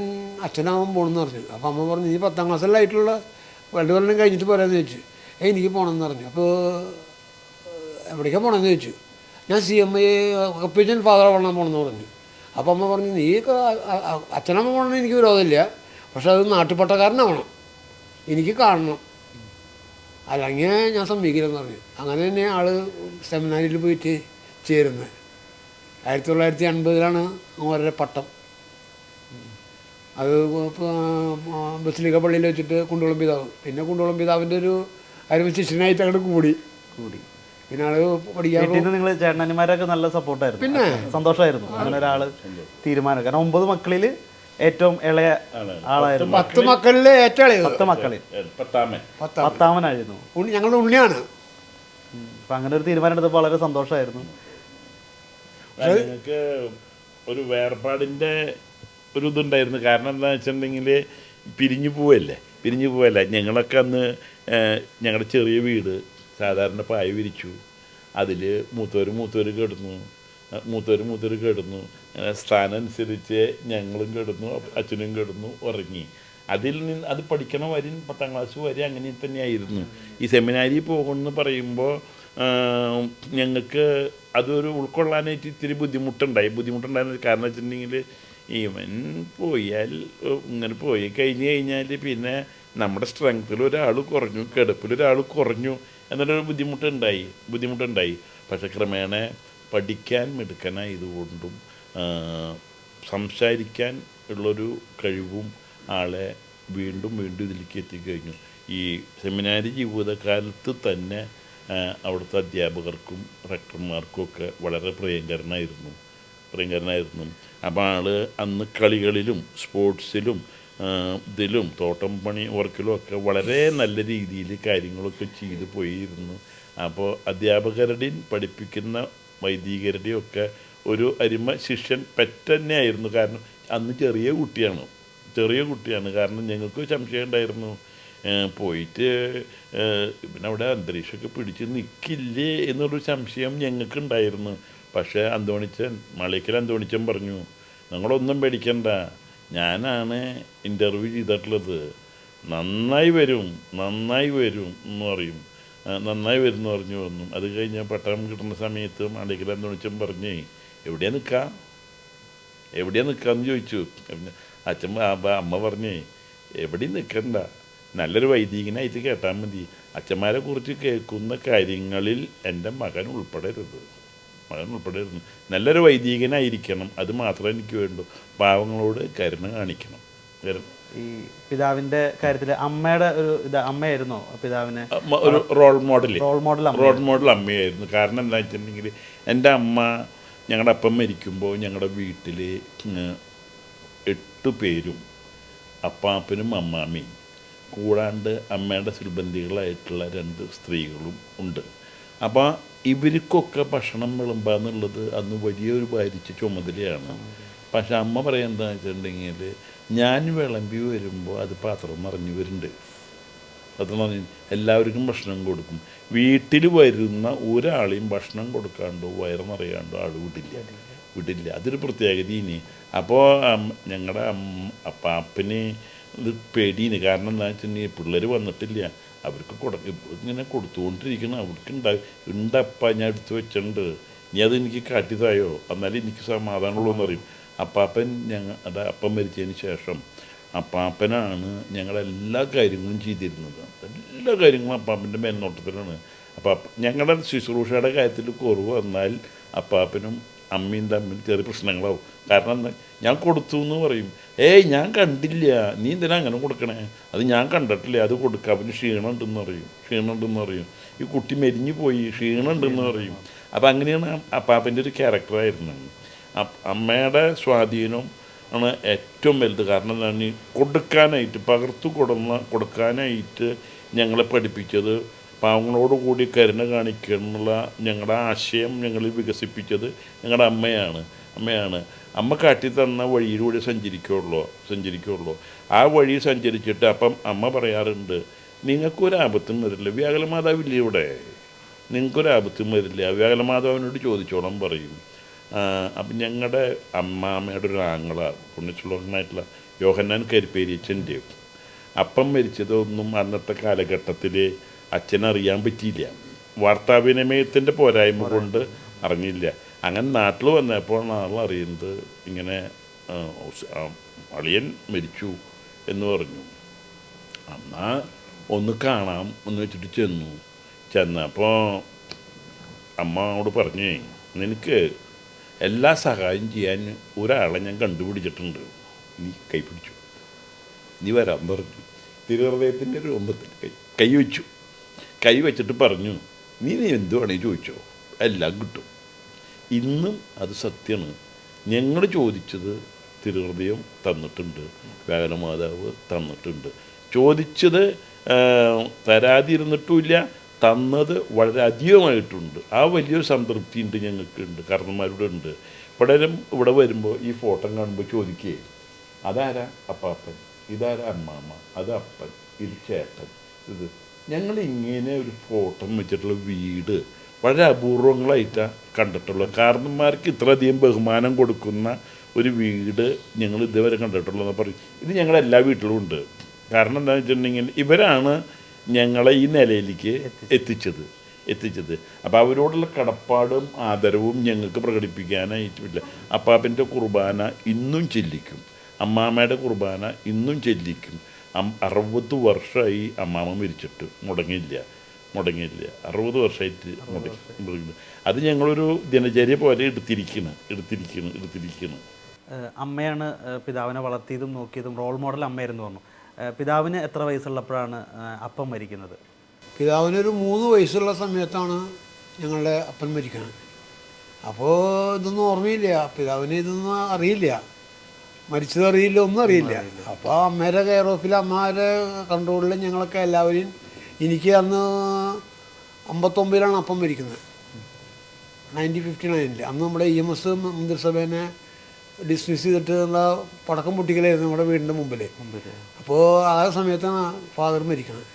അച്ഛനാവാൻ പോകണമെന്ന് പറഞ്ഞു. അപ്പോൾ അമ്മ പറഞ്ഞു, നീ 10ാം ക്ലാസ്സിലായിട്ടുള്ള 2 കൊല്ലം കഴിഞ്ഞിട്ട് പോരാന്ന് ചോദിച്ചു. എനിക്ക് പോകണമെന്ന് പറഞ്ഞു. അപ്പോൾ എവിടേക്കാണ് പോകണമെന്ന് ചോദിച്ചു. ഞാൻ CMA കപ്പീജൻ ഫാദർ വണ്ണം പോകണമെന്ന് പറഞ്ഞു. അപ്പോൾ അമ്മ പറഞ്ഞു, നീ അച്ഛനമ്മ പോകണമെന്ന് എനിക്ക് വിരോധമില്ല, പക്ഷെ അത് നാട്ടുപട്ടക്കാരനാവണം, എനിക്ക് കാണണം, അല്ലെങ്കിൽ ഞാൻ സമ്മതിക്കില്ലെന്ന് പറഞ്ഞു. അങ്ങനെ തന്നെ ആൾ സെമിനാരിയിൽ പോയിട്ട് ചേരുന്നത്. 1980 അവരുടെ പട്ടം. അത് ബസിലിക്ക പള്ളിയിൽ വെച്ചിട്ട് കുണ്ടോളം പിതാവ്. പിന്നെ കുണ്ടോളം പിതാവിൻ്റെ ഒരു ആരും ശിഷ്യനായിട്ട് അങ്ങോട്ട് കൂടി. പിന്നെ ആള് പഠിക്കാൻ നിങ്ങൾ ചേട്ടന്മാരൊക്കെ നല്ല സപ്പോർട്ടായിരുന്നു. പിന്നെ സന്തോഷമായിരുന്നു അങ്ങനെ ഒരാൾ തീരുമാനം. കാരണം 9 മക്കളിൽ ഏറ്റവും ഇളയ ആളായിരുന്നു. 10 മക്കളിൽ ഏറ്റവും ഇളയത്. 10 മക്കളിൽ 10ാമനായിരുന്നു. ഞങ്ങളുടെ ഉണ്ണിയാണ്. അപ്പം അങ്ങനെ ഒരു തീരുമാനം എടുത്തപ്പോൾ വളരെ സന്തോഷമായിരുന്നു. ഞങ്ങൾക്ക് ഒരു വേർപാടിൻ്റെ ഒരു ഇതുണ്ടായിരുന്നു. കാരണം എന്താണെന്ന് വെച്ചിട്ടുണ്ടെങ്കിൽ പിരിഞ്ഞു പോവല്ലേ. ഞങ്ങളൊക്കെ അന്ന് ഞങ്ങളുടെ ചെറിയ വീട് സാധാരണ പായ വിരിച്ചു, അതിൽ മൂത്തവർ കിടന്നു. സ്ഥാനം അനുസരിച്ച് ഞങ്ങളും കിടന്നു, അച്ഛനും കിടന്നു, ഉറങ്ങി. അതിൽ നിന്ന് അത് പഠിക്കണ വരെ 10ാം ക്ലാസ് വരെ അങ്ങനെ തന്നെയായിരുന്നു. ഈ സെമിനാരി പോകുമെന്ന് പറയുമ്പോൾ ഞങ്ങൾക്ക് അതൊരു ഉൾക്കൊള്ളാനായിട്ട് ഇത്തിരി ബുദ്ധിമുട്ടുണ്ടായിരുന്നു. കാരണം വെച്ചിട്ടുണ്ടെങ്കിൽ ഇവൻ ഇങ്ങനെ പോയി കഴിഞ്ഞാൽ പിന്നെ നമ്മുടെ സ്ട്രെങ്ത്തിൽ ഒരാൾ കുറഞ്ഞു, കിടപ്പിലൊരാൾ കുറഞ്ഞു എന്നൊരു ബുദ്ധിമുട്ടുണ്ടായി. പക്ഷെ ക്രമേണ പഠിക്കാൻ മിടുക്കനായതുകൊണ്ടും സംസാരിക്കാൻ ഉള്ളൊരു കഴിവും ആളെ വീണ്ടും ഇതിലേക്ക് എത്തിക്കഴിഞ്ഞു. ഈ സെമിനാരി ജീവിതകാലത്ത് തന്നെ അവിടുത്തെ അധ്യാപകർക്കും റെക്ടർമാർക്കും ഒക്കെ വളരെ പ്രിയങ്കരനായിരുന്നു. പ്രിയങ്കരനായിരുന്നു. അപ്പോൾ അന്ന് കളികളിലും സ്പോർട്സിലും ഇതിലും തോട്ടം പണി വർക്കിലും ഒക്കെ വളരെ നല്ല രീതിയിൽ കാര്യങ്ങളൊക്കെ ചെയ്തു പോയിരുന്നു. അപ്പോൾ അധ്യാപകരുടെയും പഠിപ്പിക്കുന്ന വൈദികരുടെയും ഒക്കെ ഒരു അരിമ ശിഷ്യൻ തന്നെയായിരുന്നു. കാരണം അന്ന് ചെറിയ കുട്ടിയാണ്. കാരണം ഞങ്ങൾക്ക് സംശയം ഉണ്ടായിരുന്നു, പോയിട്ട് പിന്നെ അവിടെ അന്തരീക്ഷമൊക്കെ പിടിച്ച് നിൽക്കില്ലേ എന്നുള്ളൊരു സംശയം ഞങ്ങൾക്കുണ്ടായിരുന്നു. പക്ഷേ മാളിയേക്കൽ അന്തോണിച്ചൻ പറഞ്ഞു, നിങ്ങളൊന്നും പേടിക്കണ്ട, ഞാനാണ് ഇൻ്റർവ്യൂ ചെയ്തിട്ടുള്ളത്, നന്നായി വരും എന്ന് പറയും. നന്നായി വരും എന്ന് പറഞ്ഞു വന്നു. അത് കഴിഞ്ഞ് പട്ടണം കിട്ടുന്ന സമയത്ത് മാളിയേക്കൽ അന്തോണിച്ചൻ പറഞ്ഞേ, എവിടെയാണ് നിൽക്കാന്ന് ചോദിച്ചു. അമ്മ പറഞ്ഞേ, എവിടെയും നിൽക്കണ്ട, നല്ലൊരു വൈദികനായിട്ട് കേട്ടാൽ മതി. അച്ഛന്മാരെ കുറിച്ച് കേൾക്കുന്ന കാര്യങ്ങളിൽ എൻ്റെ മകൻ ഉൾപ്പെടരുത്. നല്ലൊരു വൈദികനായിരിക്കണം, അത് മാത്രമേ എനിക്ക് വേണ്ടൂ. പാവങ്ങളോട് കരുണ കാണിക്കണം. ഈ പിതാവിൻ്റെ കാര്യത്തിൽ അമ്മയുടെ ഒരു അമ്മയായിരുന്നോ പിതാവിനെ ഒരു റോൾ മോഡൽ അമ്മയായിരുന്നു. കാരണം എന്താ വെച്ചിട്ടുണ്ടെങ്കിൽ എൻ്റെ അമ്മ, ഞങ്ങളുടെ അപ്പം മരിക്കുമ്പോൾ ഞങ്ങളുടെ വീട്ടിൽ 8 പേരും അപ്പാപ്പനും അമ്മാമ്മയും കൂടാണ്ട് അമ്മയുടെ സുൽബന്ധികളായിട്ടുള്ള 2 സ്ത്രീകളും ഉണ്ട്. അപ്പോൾ ഇവർക്കൊക്കെ ഭക്ഷണം വിളമ്പുക എന്നുള്ളത് അന്ന് വലിയൊരു ഭാരിച്ച ചുമതലയാണ്. പക്ഷെ അമ്മ പറയാൻ എന്താ വെച്ചിട്ടുണ്ടെങ്കിൽ, ഞാൻ വിളമ്പി വരുമ്പോൾ അത് പാത്രം നിറഞ്ഞു വരുന്നുണ്ട്, അത് എല്ലാവർക്കും ഭക്ഷണം കൊടുക്കും. വീട്ടിൽ വരുന്ന ഒരാളെയും ഭക്ഷണം കൊടുക്കാണ്ടോ വയറ് നിറയാണ്ടോ ആൾ വിടില്ല. അതൊരു പ്രത്യേകത ഇനി. അപ്പോൾ ഞങ്ങളുടെ അപ്പാപ്പന് ഇത് പേടിയാണ്. കാരണം എന്താ വെച്ചിട്ടുണ്ടെങ്കിൽ പിള്ളേർ വന്നിട്ടില്ല, അവർക്ക് ഇങ്ങനെ കൊടുത്തുകൊണ്ടിരിക്കണം. അവർക്ക് ഉണ്ടപ്പ ഞാൻ എടുത്ത് വെച്ചിട്ടുണ്ട്, നീ അത് എനിക്ക് കാട്ടിയതായോ, എന്നാലും എനിക്ക് സമാധാനമുള്ളൂ എന്ന് പറയും. അപ്പാപ്പൻ ഞങ്ങളുടെ അപ്പം മരിച്ചതിന് ശേഷം അപ്പാപ്പനാണ് ഞങ്ങളെല്ലാ കാര്യങ്ങളും ചെയ്തിരുന്നത്. എല്ലാ കാര്യങ്ങളും അപ്പാപ്പൻ്റെ മേൽനോട്ടത്തിലാണ്. അപ്പോൾ ഞങ്ങളുടെ ശുശ്രൂഷയുടെ കാര്യത്തിൽ കുറവ് വന്നാൽ അപ്പാപ്പനും അമ്മയും തമ്മിൽ ചെറിയ പ്രശ്നങ്ങളാവും. കാരണം എന്താ, ഞാൻ കൊടുത്തു എന്ന് പറയും, ഞാൻ കണ്ടില്ല, നീ എന്തിനാ അങ്ങനെ കൊടുക്കണേ, അത് ഞാൻ കണ്ടിട്ടില്ല, അത് കൊടുക്കുക, അവന് ക്ഷീണമുണ്ടെന്ന് പറയും. ഈ കുട്ടി മെരിഞ്ഞു പോയി, ക്ഷീണമുണ്ടെന്ന് പറയും. അപ്പം അങ്ങനെയാണ് അപ്പാപ്പൻ്റെ ഒരു ക്യാരക്ടറായിരുന്നു. അമ്മയുടെ സ്വാധീനം ആണ് ഏറ്റവും വലുത്. കാരണം എന്താണ്, കൊടുക്കാനായിട്ട് കൊടുക്കാനായിട്ട് ഞങ്ങളെ പഠിപ്പിച്ചത്, പാവങ്ങളോട് കൂടി കരുണ കാണിക്കാനുള്ള ഞങ്ങളുടെ ആശയം ഞങ്ങളിൽ വികസിപ്പിച്ചത് ഞങ്ങളുടെ അമ്മയാണ്. അമ്മ കാട്ടി തന്ന വഴിയിലൂടെ സഞ്ചരിക്കുള്ളൂ. ആ വഴി സഞ്ചരിച്ചിട്ട് അപ്പം അമ്മ പറയാറുണ്ട്, നിങ്ങൾക്കൊരാപത്തും വരില്ല, വ്യാകുലമാതാവില്ലേ ഇവിടെ, നിങ്ങൾക്കൊരാപത്തും വരില്ല, വ്യാകുലമാതാവിനോട് ചോദിച്ചോളം പറയും. അപ്പം ഞങ്ങളുടെ അമ്മാമ്മയുടെ ഒരു ആങ്ങള പുണ്യശ്ലോകനായിട്ടുള്ള യോഹന്നാൻ കരിപ്പേരിയച്ഛൻ്റെ അപ്പം മരിച്ചതൊന്നും അന്നത്തെ കാലഘട്ടത്തിൽ അച്ഛനറിയാൻ പറ്റിയില്ല. വാർത്താവിനിമയത്തിൻ്റെ പോരായ്മ കൊണ്ട് അറിഞ്ഞില്ല. അങ്ങനെ നാട്ടിൽ വന്നപ്പോൾ അറിയുന്നത് ഇങ്ങനെ അളിയൻ മരിച്ചു എന്ന് പറഞ്ഞു. എന്നാൽ ഒന്ന് കാണാം എന്ന് വെച്ചിട്ട് ചെന്നപ്പോൾ അമ്മയോട് പറഞ്ഞേ, നിനക്ക് എല്ലാ സഹായം ചെയ്യാൻ ഒരാളെ ഞാൻ കണ്ടുപിടിച്ചിട്ടുണ്ട്, നീ കൈപിടിച്ചു, നീ വരാൻ പറഞ്ഞു. തിരുഹൃദയത്തിൻ്റെ രൂപത്തിൽ കൈ വെച്ചിട്ട് പറഞ്ഞു, നീ എന്ത് വേണമെങ്കിൽ ചോദിച്ചോ, എല്ലാം കിട്ടും. ഇന്നും അത് സത്യമാണ്. ഞങ്ങൾ ചോദിച്ചത് തിരുഹൃദയം തന്നിട്ടുണ്ട്, വ്യാകുലമാതാവ് തന്നിട്ടുണ്ട്. ചോദിച്ചത് തരാതിരുന്നിട്ടുമില്ല, തന്നത് വളരെ അധികമായിട്ടുണ്ട്. ആ വലിയൊരു സംതൃപ്തി ഉണ്ട് ഞങ്ങൾക്കുണ്ട്, കാരണന്മാരുടെ ഉണ്ട്. ഇവിടെ വരുമ്പോൾ ഈ ഫോട്ടോ കാണുമ്പോൾ ചോദിക്കേ, അതാരാ അപ്പാപ്പൻ, ഇതാരാ അമ്മാമ്മ, അത് അപ്പൻ, ഇത് ചേട്ടൻ. ഞങ്ങളിങ്ങനെ ഒരു ഫോട്ടോ വെച്ചിട്ടുള്ള വീട് വളരെ അപൂർവങ്ങളായിട്ടാണ് കണ്ടിട്ടുള്ളത്. കാരണന്മാർക്ക് ഇത്രയധികം ബഹുമാനം കൊടുക്കുന്ന ഒരു വീട് ഞങ്ങൾ ഇതുവരെ കണ്ടിട്ടുള്ളതെന്ന് പറയും. ഇത് ഞങ്ങളുടെ എല്ലാ വീട്ടിലും ഉണ്ട്. കാരണം എന്താണെന്ന് വെച്ചിട്ടുണ്ടെങ്കിൽ ഇവരാണ് ഞങ്ങളെ ഈ നിലയിലേക്ക് എത്തിച്ചത്. അപ്പോൾ അവരോടുള്ള കടപ്പാടും ആദരവും ഞങ്ങൾക്ക് പ്രകടിപ്പിക്കാനായിട്ടില്ല. അപ്പാപ്പൻ്റെ കുർബാന ഇന്നും ചെല്ലിക്കും, അമ്മാമ്മയുടെ കുർബാന ഇന്നും ചെല്ലിക്കും. 60 വർഷമായി അമ്മാമ്മ മരിച്ചിട്ട് മുടങ്ങിയില്ല. 60 വർഷമായിട്ട് മുടങ്ങി. അത് ഞങ്ങളൊരു ദിനചര്യ പോലെ എടുത്തിരിക്കണം. അമ്മയാണ് പിതാവിനെ വളർത്തിയതും നോക്കിയതും, റോൾ മോഡൽ അമ്മയായിരുന്നു പറഞ്ഞു. പിതാവിന് എത്ര വയസ്സുള്ളപ്പോഴാണ് അപ്പം മരിക്കുന്നത്? പിതാവിനൊരു 3 വയസ്സുള്ള സമയത്താണ് ഞങ്ങളുടെ അപ്പൻ മരിക്കുന്നത്. അപ്പോൾ ഇതൊന്നും ഓർമ്മയില്ല, പിതാവിന് ഇതൊന്നും അറിയില്ല, മരിച്ചത് അറിയില്ല, ഒന്നും അറിയില്ല. അപ്പോൾ അമ്മയുടെ കെയർ ഓഫിൽ, അമ്മയുടെ കൺട്രോളിൽ ഞങ്ങളൊക്കെ എല്ലാവരെയും, എനിക്ക് അന്ന് 59 അപ്പം മരിക്കുന്നത്, 1959 അന്ന് നമ്മുടെ EMS മന്ത്രിസഭേനെ ഡിസ്മിസ് ചെയ്തിട്ട് ഉള്ള പടക്കം പൊട്ടിക്കലായിരുന്നു നമ്മുടെ വീടിൻ്റെ മുമ്പിൽ. അപ്പോൾ ആ സമയത്താണ് ഫാദർ മരിക്കുന്നത്.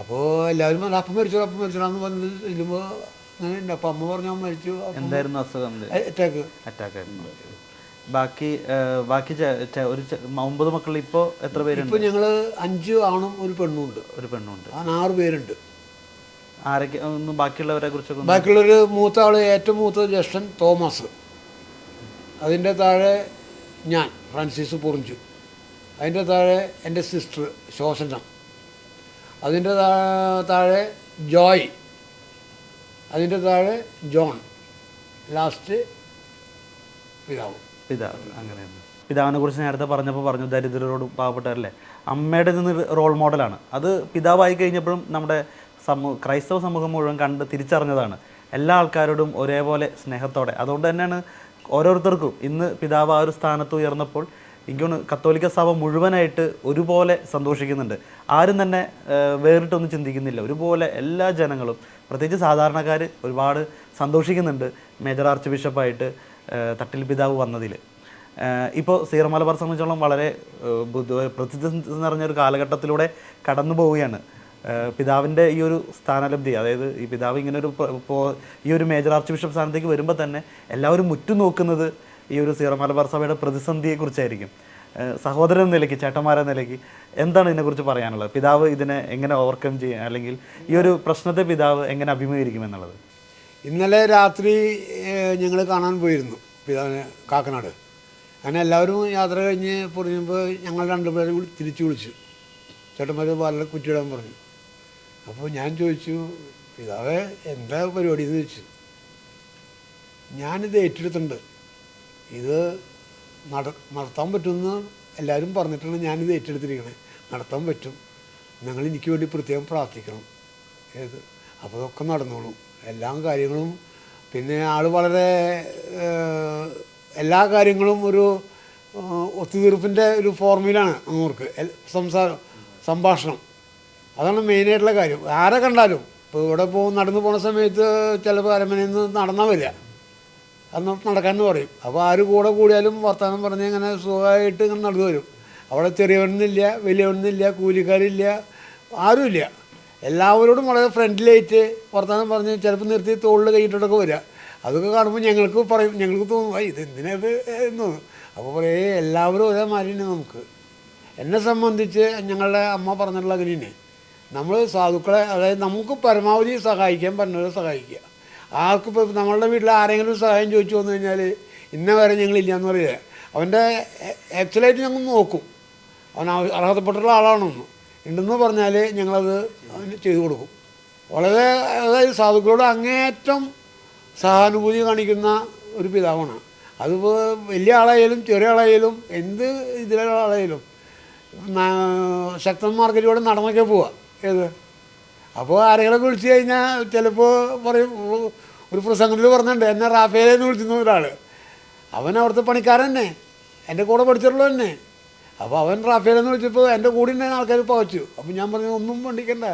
അപ്പോൾ എല്ലാവരും അപ്പം മരിച്ചോളാന്ന് പറഞ്ഞ് ചെല്ലുമ്പോൾ അങ്ങനെ ഉണ്ട്. അപ്പോൾ അമ്മ പറഞ്ഞു മരിച്ചു. എന്തായിരുന്നു അസുഖം? അറ്റാക്ക് ആയിരുന്നു. ബാക്കി ഒരു 9 മക്കളിൽ ഇപ്പോൾ എത്ര പേരുണ്ട്? ഇപ്പോൾ ഞങ്ങൾ 5 ആണും ഒരു പെണ്ണുണ്ട്. ഒരു പെണ്ണുണ്ട്. 6 പേരുണ്ട്. ആരൊക്കെ ഒന്ന് ബാക്കിയുള്ളവരെ കുറിച്ചൊക്കെ? ബാക്കിയുള്ളൊരു മൂത്ത ആൾ, ഏറ്റവും മൂത്ത ജ്യേഷ്ഠൻ തോമസ്, അതിൻ്റെ താഴെ ഞാൻ ഫ്രാൻസിസ് പൊറിഞ്ചു, അതിൻ്റെ താഴെ എൻ്റെ സിസ്റ്റർ ശോസന, അതിൻ്റെ താഴെ ജോയ്, അതിൻ്റെ താഴെ ജോൺ, ലാസ്റ്റ് പിതാവ്. അങ്ങനെയാണ്. പിതാവിനെ കുറിച്ച് നേരത്തെ പറഞ്ഞു ദരിദ്രരോടും പാവപ്പെട്ടവരല്ലേ. അമ്മയുടെ നിന്ന് റോൾ മോഡലാണ്. അത് പിതാവായി കഴിഞ്ഞപ്പോഴും നമ്മുടെ ക്രൈസ്തവ സമൂഹം മുഴുവൻ കണ്ട് തിരിച്ചറിഞ്ഞതാണ്. എല്ലാ ആൾക്കാരോടും ഒരേപോലെ സ്നേഹത്തോടെ. അതുകൊണ്ട് തന്നെയാണ് ഓരോരുത്തർക്കും ഇന്ന് പിതാവ് ആ ഒരു സ്ഥാനത്ത് ഉയർന്നപ്പോൾ എനിക്കൊന്ന് കത്തോലിക്ക സഭ മുഴുവനായിട്ട് ഒരുപോലെ സന്തോഷിക്കുന്നുണ്ട്. ആരും തന്നെ വേറിട്ടൊന്നും ചിന്തിക്കുന്നില്ല. ഒരുപോലെ എല്ലാ ജനങ്ങളും, പ്രത്യേകിച്ച് സാധാരണക്കാർ ഒരുപാട് സന്തോഷിക്കുന്നുണ്ട് മേജർ ആർച്ച് ബിഷപ്പായിട്ട് തട്ടിൽ പിതാവ് വന്നതിൽ. ഇപ്പോൾ സീറോ മലബാർ സംബന്ധിച്ചോളം വളരെ പ്രസിദ്ധി നിറഞ്ഞൊരു കാലഘട്ടത്തിലൂടെ കടന്നു പോവുകയാണ്. പിതാവിൻ്റെ ഈ ഒരു സ്ഥാനലബ്ധി, അതായത് ഈ പിതാവ് ഇങ്ങനെ ഈ ഒരു മേജർ ആർച്ച് ബിഷപ്പ് സ്ഥാനത്തേക്ക് വരുമ്പോൾ തന്നെ എല്ലാവരും ഉറ്റുനോക്കുന്നത് ഈ ഒരു സീറോ മലബാർ സഭയുടെ പ്രതിസന്ധിയെക്കുറിച്ചായിരിക്കും. സഹോദരൻ എന്ന നിലയ്ക്ക്, ചേട്ടന്മാരെന്ന നിലയ്ക്ക് എന്താണ് ഇതിനെക്കുറിച്ച് പറയാനുള്ളത്? പിതാവ് ഇതിനെ എങ്ങനെ ഓവർകം ചെയ്യാൻ, അല്ലെങ്കിൽ ഈ ഒരു പ്രശ്നത്തെ പിതാവ് എങ്ങനെ അഭിമുഖീകരിക്കുമെന്നുള്ളത്? ഇന്നലെ രാത്രി ഞങ്ങൾ കാണാൻ പോയിരുന്നു പിതാവിനെ കാക്കനാട്. അങ്ങനെ എല്ലാവരും യാത്ര കഴിഞ്ഞ് പറയുമ്പോൾ ഞങ്ങൾ 2 പേരെ തിരിച്ചു വിളിച്ചു. ചേട്ടന്മാർ വളരെ കുറ്റിയിടാൻ പറഞ്ഞു. അപ്പോൾ ഞാൻ ചോദിച്ചു, പിതാവേ എന്താ പരിപാടി എന്ന് ചോദിച്ചു. ഞാനിത് ഏറ്റെടുത്തിട്ടുണ്ട്, ഇത് നടത്താൻ പറ്റുമെന്ന് എല്ലാവരും പറഞ്ഞിട്ടാണ് ഞാനിത് ഏറ്റെടുത്തിരിക്കണേ. നടത്താൻ പറ്റും, നിങ്ങൾ എനിക്ക് വേണ്ടി പ്രത്യേകം പ്രാർത്ഥിക്കണം. അപ്പോൾ അതൊക്കെ നടന്നോളും എല്ലാ കാര്യങ്ങളും. പിന്നെ ആൾ വളരെ എല്ലാ കാര്യങ്ങളും ഒരു ഒത്തുതീർപ്പിൻ്റെ ഒരു ഫോർമുലയാണ് അവർക്ക്. സംഭാഷണം, അതാണ് മെയിനായിട്ടുള്ള കാര്യം. ആരെ കണ്ടാലും ഇപ്പോൾ ഇവിടെ നടന്നു പോണ സമയത്ത് ചിലപ്പോൾ അരമനയിൽ നിന്ന് നടന്നാൽ വരിക, അന്ന് നടക്കാമെന്ന് പറയും. അപ്പോൾ ആര് കൂടിയാലും വർത്തമാനം പറഞ്ഞ് ഇങ്ങനെ സുഖമായിട്ട് ഇങ്ങനെ നടന്നു വരും. അവിടെ ചെറിയവനെന്നില്ല, വലിയവനെന്നില്ല, കൂലിക്കാരില്ല, ആരുമില്ല. എല്ലാവരോടും വളരെ ഫ്രണ്ട്ലിയായിട്ട് വർത്തമാനം പറഞ്ഞ് ചിലപ്പോൾ നിർത്തി തോളിൽ കൈയിട്ടൊക്കെ വരിക. അതൊക്കെ കാണുമ്പോൾ ഞങ്ങൾക്ക് തോന്നും ഇതെന്തിനത് എന്ന് തോന്നും. അപ്പോൾ പറയേ എല്ലാവരും ഒരേ മാതിരി നമുക്ക്. എന്നെ സംബന്ധിച്ച് ഞങ്ങളുടെ അമ്മ പറഞ്ഞിട്ടുള്ള അങ്ങനെയാണ്, നമ്മൾ സാധുക്കളെ, അതായത് നമുക്ക് പരമാവധി സഹായിക്കാൻ പറ്റുന്നവരെ സഹായിക്കുക. ആർക്കിപ്പോൾ നമ്മളുടെ വീട്ടിൽ ആരെങ്കിലും സഹായം ചോദിച്ചു വന്നു കഴിഞ്ഞാൽ ഇന്ന വരെ ഞങ്ങളില്ല എന്ന് പറയുക. അവൻ്റെ ആക്ച്വലായിട്ട് ഞങ്ങൾ നോക്കും, അവൻ അർഹതപ്പെട്ടുള്ള ആളാണെന്ന് ഉണ്ടെന്ന് പറഞ്ഞാൽ ഞങ്ങളത് അവന് ചെയ്തു കൊടുക്കും. വളരെ, അതായത് സാധുക്കളോട് അങ്ങേയറ്റം സഹാനുഭൂതി കാണിക്കുന്ന ഒരു പിതാവാണ്. അതിപ്പോൾ വലിയ ആളായാലും ചെറിയ ആളായാലും എന്ത് ഇതിലുള്ള ആളായാലും ശക്തൻ മാർക്കറ്റിലൂടെ നടന്നൊക്കെ പോവുക. അപ്പോൾ ആരെങ്കിലും വിളിച്ചു കഴിഞ്ഞാൽ ചിലപ്പോൾ പറയും, ഒരു പ്രസംഗത്തിൽ പറഞ്ഞിട്ടുണ്ട്, എന്നെ റാഫേലെന്ന് വിളിച്ചിരുന്ന ഒരാൾ. അവൻ അവിടുത്തെ പണിക്കാരൻ തന്നെ, എൻ്റെ കൂടെ പഠിച്ചിട്ടുള്ള തന്നെ. അപ്പോൾ അവൻ റാഫേലെന്ന് വിളിച്ചപ്പോൾ എൻ്റെ കൂടെ തന്നെ ആൾക്കാർ പവച്ചു. അപ്പോൾ ഞാൻ പറഞ്ഞു ഒന്നും പണിക്കണ്ട,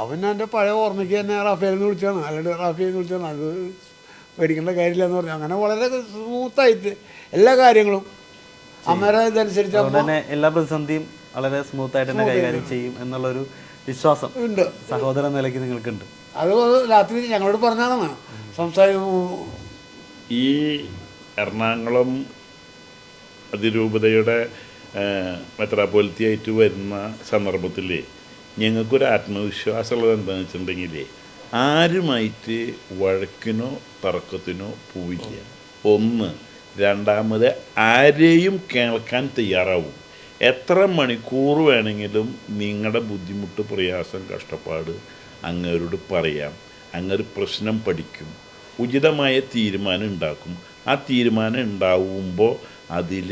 അവൻ എൻ്റെ പഴയ ഓർമ്മയ്ക്ക് എന്നെ റാഫേലെന്ന് വിളിച്ചാണ്, അല്ലാണ്ട് റാഫേലെന്ന് വിളിച്ചാണ്, അത് പേടിക്കേണ്ട കാര്യമില്ല എന്ന് പറഞ്ഞു. അങ്ങനെ വളരെ സ്മൂത്തായിട്ട് എല്ലാ കാര്യങ്ങളും അമ്മയുടെ ഇതനുസരിച്ച് തന്നെ എല്ലാ പ്രതിസന്ധിയും വളരെ സ്മൂത്തായിട്ട് തന്നെ കൈകാര്യം ചെയ്യും എന്നുള്ളൊരു വിശ്വാസം ഉണ്ട്, സഹോദര നിലയ്ക്ക് നിങ്ങൾക്കുണ്ട്. അത് രാത്രി ഞങ്ങളോട് പറഞ്ഞതാണ് ഈ എറണാകുളം അതിരൂപതയുടെ മെത്രാപ്പൊലിത്തയായിട്ട് വരുന്ന സന്ദർഭത്തിൽ ഞങ്ങൾക്കൊരു ആത്മവിശ്വാസമുള്ളത് എന്താണെന്ന് വെച്ചിട്ടുണ്ടെങ്കിൽ ആരുമായിട്ട് വഴക്കിനോ തർക്കത്തിനോ പോവില്ല. ഒന്ന്, രണ്ടാമത് ആരെയും കേൾക്കാൻ തയ്യാറാവും. എത്ര മണിക്കൂർ വേണമെങ്കിലും നിങ്ങളുടെ ബുദ്ധിമുട്ട്, പ്രയാസം, കഷ്ടപ്പാട് അങ്ങേരോട് പറയാം. അങ്ങൊരു പ്രശ്നം പഠിക്കും, ഉചിതമായ തീരുമാനം ഉണ്ടാക്കും. ആ തീരുമാനം ഉണ്ടാവുമ്പോൾ അതിൽ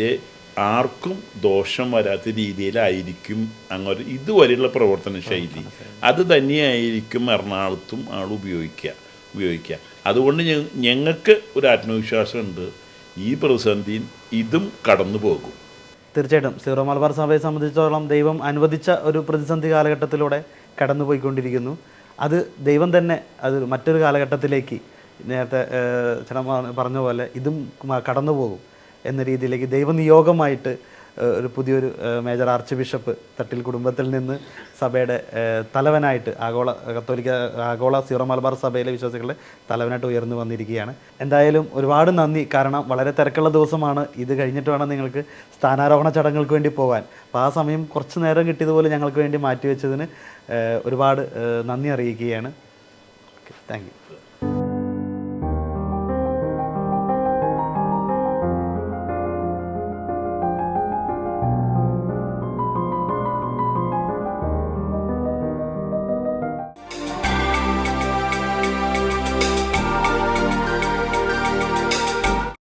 ആർക്കും ദോഷം വരാത്ത രീതിയിലായിരിക്കും അങ്ങനെ ഇതുവരെയുള്ള പ്രവർത്തന ശൈലി. അത് തന്നെയായിരിക്കും എറണാകുളത്തും ആൾ ഉപയോഗിക്കുക. അതുകൊണ്ട് ഞങ്ങൾക്ക് ഒരു ആത്മവിശ്വാസമുണ്ട്, ഈ പ്രതിസന്ധി ഇതും കടന്നു പോകും. തീർച്ചയായിട്ടും സീറോ മലബാർ സഭയെ സംബന്ധിച്ചിടത്തോളം ദൈവം അനുവദിച്ച ഒരു പ്രതിസന്ധി കാലഘട്ടത്തിലൂടെ കടന്നു പോയിക്കൊണ്ടിരിക്കുന്നു. അത് ദൈവം തന്നെ അത് മറ്റൊരു കാലഘട്ടത്തിലേക്ക്, നേരത്തെ ചേട്ടൻ പറഞ്ഞ പോലെ ഇതും കടന്നു പോകും എന്ന രീതിയിലേക്ക് ദൈവനിയോഗമായിട്ട് ഒരു പുതിയൊരു മേജർ ആർച്ച് ബിഷപ്പ് തട്ടിൽ കുടുംബത്തിൽ നിന്ന് സഭയുടെ തലവനായിട്ട് ആഗോള സീറോ മലബാർ സഭയിലെ വിശ്വാസികളുടെ തലവനായിട്ട് ഉയർന്നു വന്നിരിക്കുകയാണ്. എന്തായാലും ഒരുപാട് നന്ദി. കാരണം വളരെ തിരക്കുള്ള ദിവസമാണ്. ഇത് കഴിഞ്ഞിട്ട് വേണം നിങ്ങൾക്ക് സ്ഥാനാരോഹണ ചടങ്ങുകൾക്ക് വേണ്ടി പോകാൻ. അപ്പോൾ ആ സമയം കുറച്ച് നേരം കിട്ടിയതുപോലെ ഞങ്ങൾക്ക് വേണ്ടി മാറ്റിവെച്ചതിന് ഒരുപാട് നന്ദി അറിയിക്കുകയാണ്. Thank you.